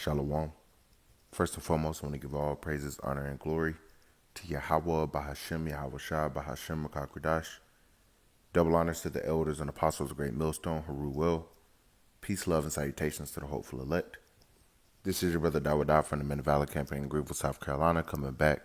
Shalom. First and foremost, I want to give all praises, honor, and glory to Yahweh, Bahashem, Yahweh Shah, Bahashem, Makakradash. Double honors to the elders and apostles of Great Millstone, Haru Will. Peace, love, and salutations to the hopeful elect. This is your brother Dawadah from the Men of Valor campaign in Greenville, South Carolina, coming back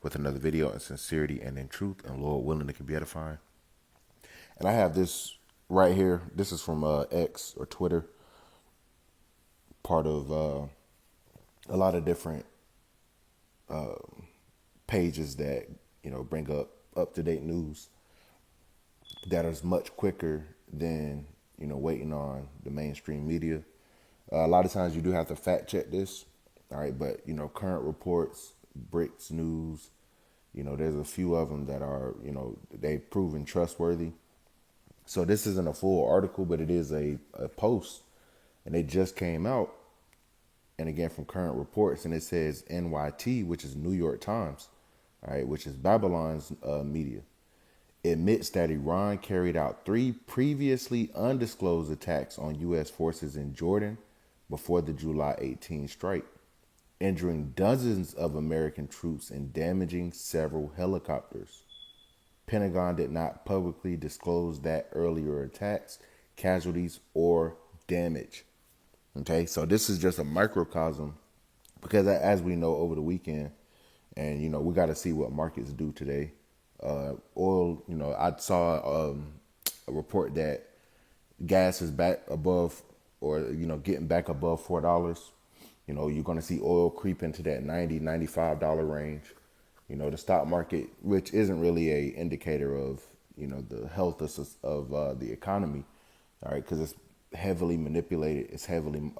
with another video in sincerity and in truth, and Lord willing, it can be edifying. And I have this right here. This is from X or Twitter, part of a lot of different pages that bring up to date news that is much quicker than waiting on the mainstream media. A lot of times you do have to fact check this, all right. But current reports, Bricks News, there's a few of them that are they've proven trustworthy. So this isn't a full article, but it is a post, and it just came out. And again, from current reports, and it says NYT, which is New York Times, all right, which is Babylon's media, admits that Iran carried out 3 previously undisclosed attacks on U.S. forces in Jordan before the July 18 strike, injuring dozens of American troops and damaging several helicopters. Pentagon did not publicly disclose that earlier attacks, casualties, or damage. Okay, so this is just a microcosm because as we know over the weekend, and we got to see what markets do today. Oil, I saw a report that gas is back above, or getting back above $4. You're going to see oil creep into that $90-$95 range. The stock market, which isn't really a indicator of the health of the economy, all right, because it's heavily manipulated, it's heavily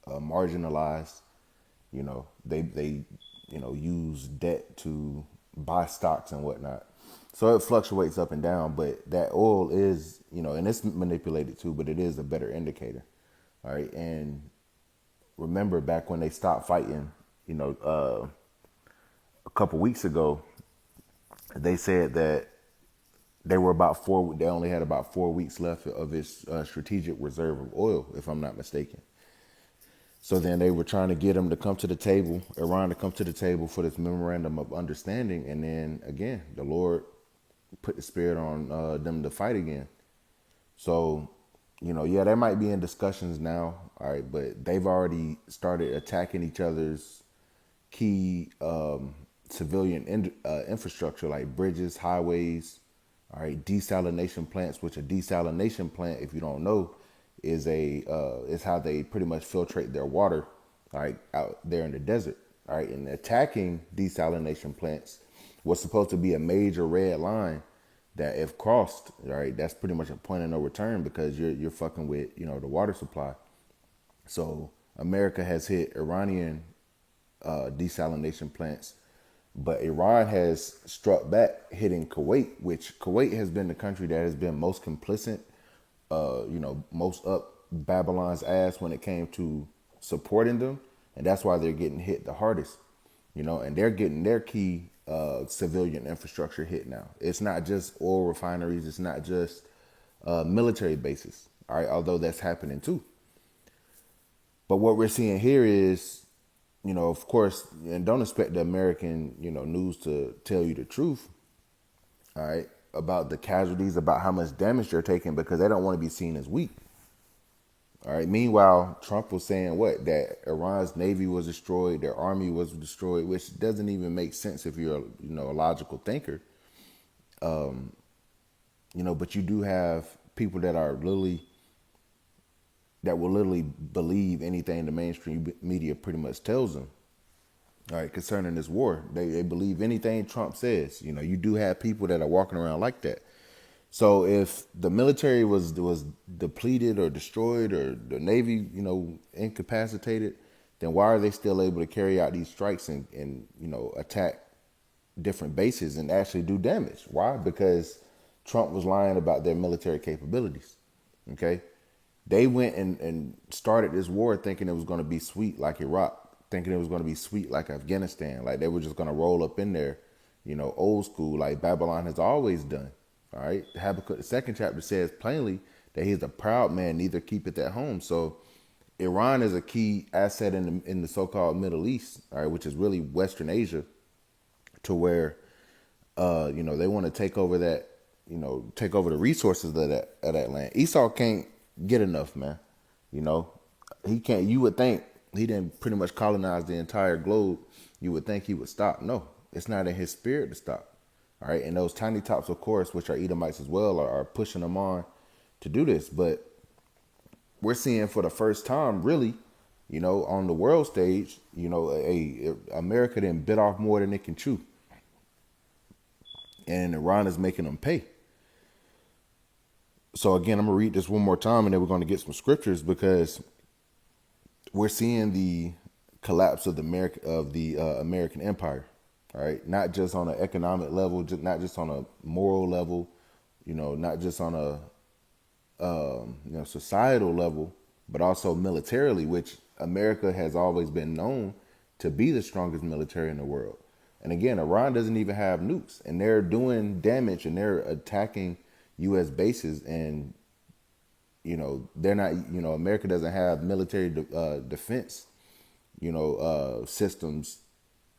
marginalized. They use debt to buy stocks and whatnot. So it fluctuates up and down, but that oil is, and it's manipulated too, but it is a better indicator. All right. And remember back when they stopped fighting, a couple weeks ago, they said that they only had about 4 weeks left of its strategic reserve of oil, if I'm not mistaken. So then they were trying to get them to come to the table, Iran to come to the table for this memorandum of understanding. And then again, the Lord put the spirit on them to fight again. So, they might be in discussions now, all right, but they've already started attacking each other's key civilian infrastructure like bridges, highways, all right, desalination plants, which a desalination plant, if you don't know, is how they pretty much filtrate their water, all right, out there in the desert, all right. And attacking desalination plants was supposed to be a major red line that, if crossed, all right, that's pretty much a point of no return because you're fucking with the water supply. So America has hit Iranian desalination plants, but Iran has struck back, hitting Kuwait, which Kuwait has been the country that has been most complicit, most up Babylon's ass when it came to supporting them. And that's why they're getting hit the hardest, and they're getting their key civilian infrastructure hit now. It's not just oil refineries. It's not just military bases, all right, although that's happening too. But what we're seeing here is, of course, and don't expect the American, news to tell you the truth, all right, about the casualties, about how much damage they're taking, because they don't want to be seen as weak. All right. Meanwhile, Trump was saying that Iran's navy was destroyed, their army was destroyed, which doesn't even make sense if you're a logical thinker. But you do have people that will literally believe anything the mainstream media pretty much tells them. All right, concerning this war, they believe anything Trump says. You do have people that are walking around like that. So if the military was depleted or destroyed, or the Navy, incapacitated, then why are they still able to carry out these strikes and attack different bases and actually do damage? Why? Because Trump was lying about their military capabilities. Okay, they went and started this war thinking it was going to be sweet like Iraq, thinking it was going to be sweet like Afghanistan, like they were just going to roll up in there, old school, like Babylon has always done. All right. Habakkuk, the 2nd chapter, says plainly that he's a proud man, neither keepeth at home. So Iran is a key asset in the so-called Middle East, all right, which is really Western Asia, to where they want to take over that, take over the resources of that land. Esau can't get enough, man. You know, he can't. You would think he didn't pretty much colonize the entire globe. You would think he would stop. No, it's not in his spirit to stop. All right, and those tiny tops, of course, which are Edomites as well, are pushing them on to do this. But we're seeing for the first time, really, on the world stage, America then bit off more than it can chew, and Iran is making them pay. So again, I'm gonna read this one more time, and then we're gonna get some scriptures because we're seeing the collapse of the American empire. All right, not just on an economic level, not just on a moral level, not just on a societal level, but also militarily, which America has always been known to be the strongest military in the world. And again, Iran doesn't even have nukes, and they're doing damage and they're attacking U.S. bases, and they're not. America doesn't have military defense, systems,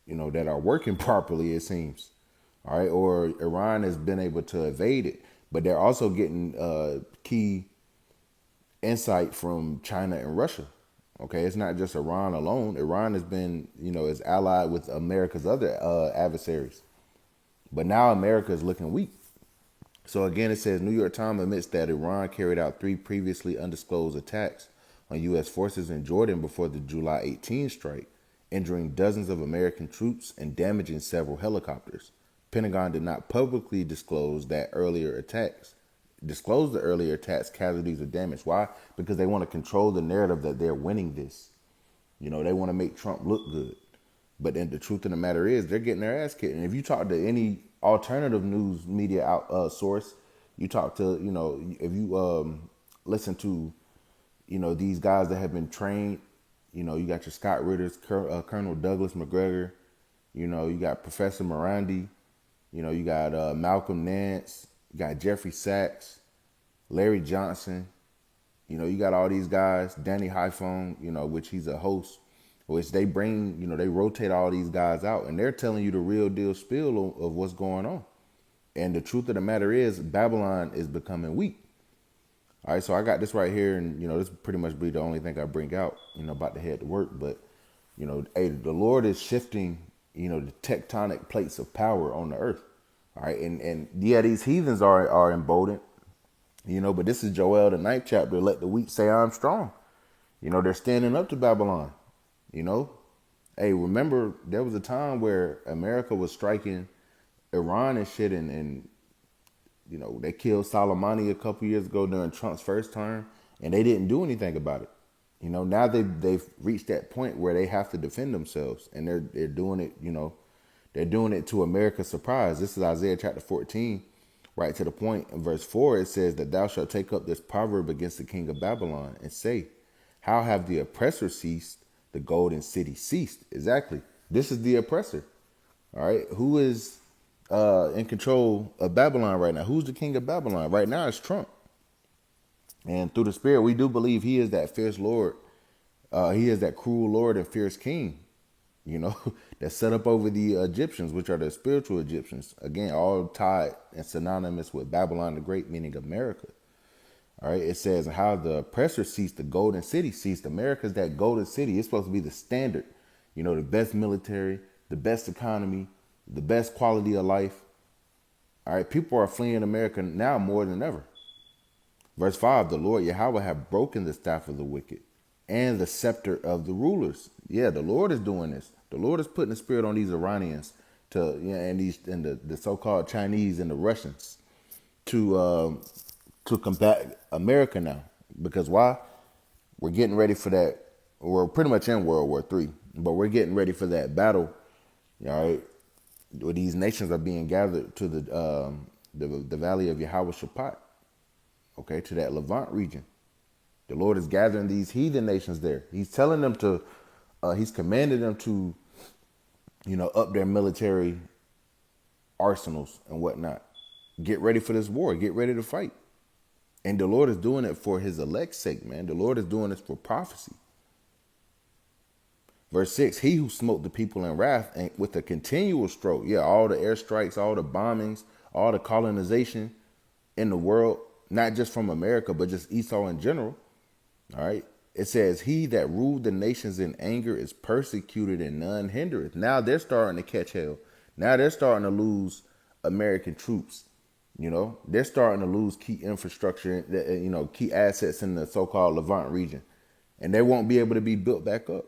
that are working properly. It seems, all right. Or Iran has been able to evade it, but they're also getting key insight from China and Russia. Okay, it's not just Iran alone. Iran has been, is allied with America's other adversaries, but now America is looking weak. So again, it says New York Times admits that Iran carried out 3 previously undisclosed attacks on U.S. forces in Jordan before the July 18 strike, injuring dozens of American troops and damaging several helicopters. Pentagon did not publicly disclose the earlier attacks casualties or damage. Why? Because they want to control the narrative that they're winning this. They want to make Trump look good. But then the truth of the matter is they're getting their ass kicked. And if you talk to any alternative news media source, you talk to, if you listen to, these guys that have been trained, you got your Scott Ritters, Colonel Douglas McGregor, you got Professor Morandi, you got Malcolm Nance, you got Jeffrey Sachs, Larry Johnson, you got all these guys, Danny Haiphong, which he's a host, which they bring, they rotate all these guys out, and they're telling you the real deal spill of what's going on. And the truth of the matter is Babylon is becoming weak. All right, so I got this right here, and, this pretty much be the only thing I bring out, about to head to work. But, hey, the Lord is shifting, the tectonic plates of power on the earth. All right, and yeah, these heathens are emboldened, but this is Joel, the 9th chapter. Let the weak say I'm strong. They're standing up to Babylon. Hey, remember there was a time where America was striking Iran and shit, and they killed Soleimani a couple years ago during Trump's first term, and they didn't do anything about it. Now they've reached that point where they have to defend themselves, and they're doing it. They're doing it to America's surprise. This is Isaiah chapter 14, right to the point. In verse 4, it says that thou shalt take up this proverb against the king of Babylon and say, how have the oppressor ceased? The golden city ceased. Exactly. This is the oppressor. All right. Who is in control of Babylon right now? Who's the king of Babylon? Right now it's Trump. And through the Spirit, we do believe he is that fierce Lord. He is that cruel Lord and fierce king, that set up over the Egyptians, which are the spiritual Egyptians. Again, all tied and synonymous with Babylon the Great, meaning America. All right, it says how the oppressor ceased, the golden city ceased. America's that golden city. It's supposed to be the standard, the best military, the best economy, the best quality of life. All right, people are fleeing America now more than ever. Verse 5, the Lord Yahweh have broken the staff of the wicked and the scepter of the rulers. Yeah, the Lord is doing this. The Lord is putting the spirit on these Iranians and the so-called Chinese and the Russians to combat America now. Because why? We're getting ready for that. We're pretty much in World War III, but we're getting ready for that battle, all right, where these nations are being gathered to the valley of Yahweh Shaphat, okay, to that Levant region. The Lord is gathering these heathen nations there. He's telling them to, he's commanded them to, up their military arsenals and whatnot. Get ready for this war. Get ready to fight. And the Lord is doing it for his elect's sake, man. The Lord is doing this for prophecy. Verse 6, he who smote the people in wrath and with a continual stroke. Yeah, all the airstrikes, all the bombings, all the colonization in the world, not just from America, but just Esau in general. All right. It says, he that ruled the nations in anger is persecuted and none hindereth. Now they're starting to catch hell. Now they're starting to lose American troops. You know, they're starting to lose key infrastructure, key assets in the so-called Levant region. And they won't be able to be built back up.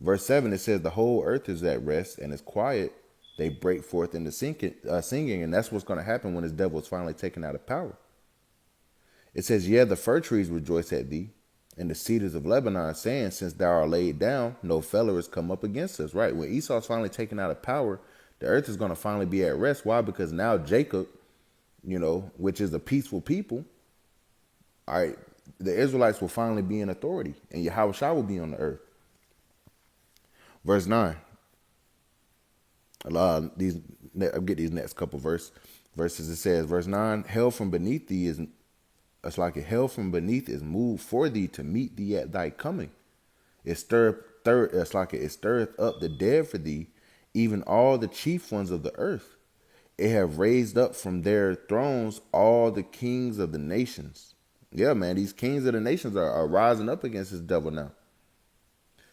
Verse 7, it says, the whole earth is at rest and is quiet. They break forth into singing. And that's what's going to happen when this devil is finally taken out of power. It says, yeah, the fir trees rejoice at thee, and the cedars of Lebanon, saying, since thou art laid down, no feller has come up against us. Right? When Esau's finally taken out of power, the earth is going to finally be at rest. Why? Because now Jacob, which is a peaceful people, all right, the Israelites will finally be in authority, and Yahushua will be on the earth. Verse 9. I'll get these next couple verses. It says, verse 9, hell from beneath thee is... It's like a hell from beneath is moved for thee to meet thee at thy coming. It stirreth up the dead for thee, even all the chief ones of the earth. It have raised up from their thrones all the kings of the nations. Yeah, man, these kings of the nations are rising up against this devil now.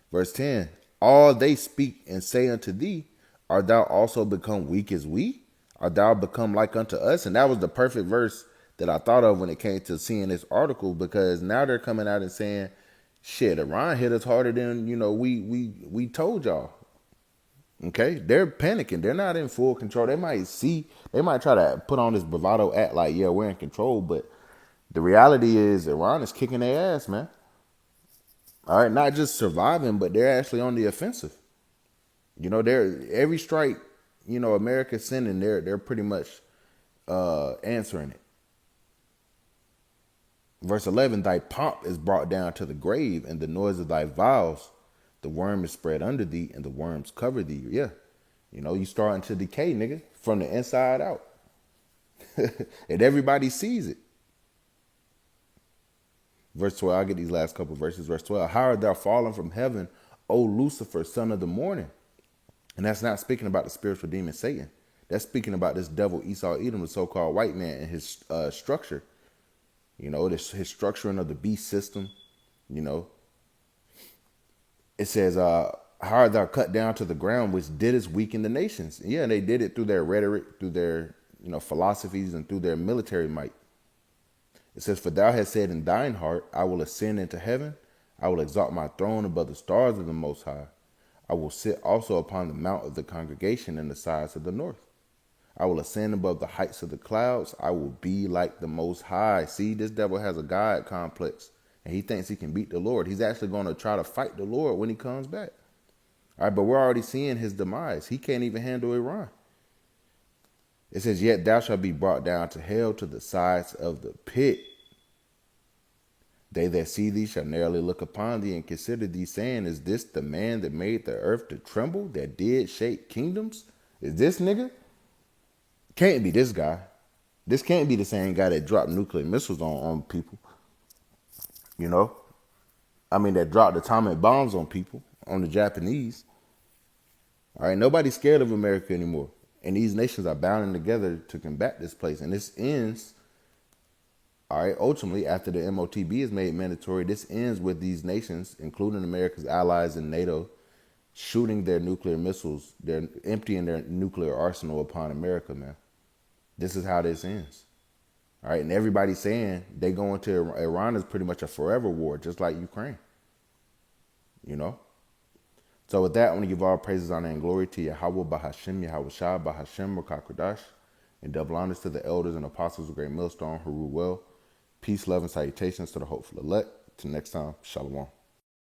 Verse 10, all they speak and say unto thee, art thou also become weak as we? Art thou become like unto us? And that was the perfect verse that I thought of when it came to seeing this article, because now they're coming out and saying, shit, Iran hit us harder than, we told y'all. Okay? They're panicking. They're not in full control. They might try to put on this bravado act like, yeah, we're in control, but the reality is Iran is kicking their ass, man. All right, not just surviving, but they're actually on the offensive. They're every strike, America's sending, they're pretty much answering it. Verse 11, thy pomp is brought down to the grave, and the noise of thy vows, the worm is spread under thee, and the worms cover thee. Yeah. You starting to decay, nigga, from the inside out. And everybody sees it. Verse 12, I'll get these last couple verses. Verse 12, how art thou fallen from heaven, O Lucifer, son of the morning? And that's not speaking about the spiritual demon Satan. That's speaking about this devil Esau Edom, the so-called white man, and his structure. His structuring of the beast system, It says, how art thou cut down to the ground, which didst weaken the nations? Yeah, and they did it through their rhetoric, through their, philosophies, and through their military might. It says, for thou hast said in thine heart, I will ascend into heaven. I will exalt my throne above the stars of the Most High. I will sit also upon the mount of the congregation in the sides of the north. I will ascend above the heights of the clouds. I will be like the Most High. See, this devil has a God complex, and he thinks he can beat the Lord. He's actually going to try to fight the Lord when he comes back. All right, but we're already seeing his demise. He can't even handle Iran. It says, yet thou shalt be brought down to hell, to the sides of the pit. They that see thee shall narrowly look upon thee and consider thee, saying, is this the man that made the earth to tremble, that did shake kingdoms? Is this nigga? Can't be this guy. This can't be the same guy that dropped nuclear missiles on people. That dropped atomic bombs on people, on the Japanese. All right, nobody's scared of America anymore. And these nations are banding together to combat this place. And this ends, all right, ultimately, after the MOTB is made mandatory, this ends with these nations, including America's allies in NATO, shooting their nuclear missiles. They're emptying their nuclear arsenal upon America, man. This is how this ends. All right, and everybody's saying they go into Iran is pretty much a forever war, just like Ukraine. So with that, I want to give all praises, honor, and glory to Yahweh, Bahashim, Yahweh Shah, Bahashim, Rakakradash, and double honors to the elders and apostles of Great Millstone who rule well. Peace, love, and salutations to the hopeful elect. Till next time, Shalom.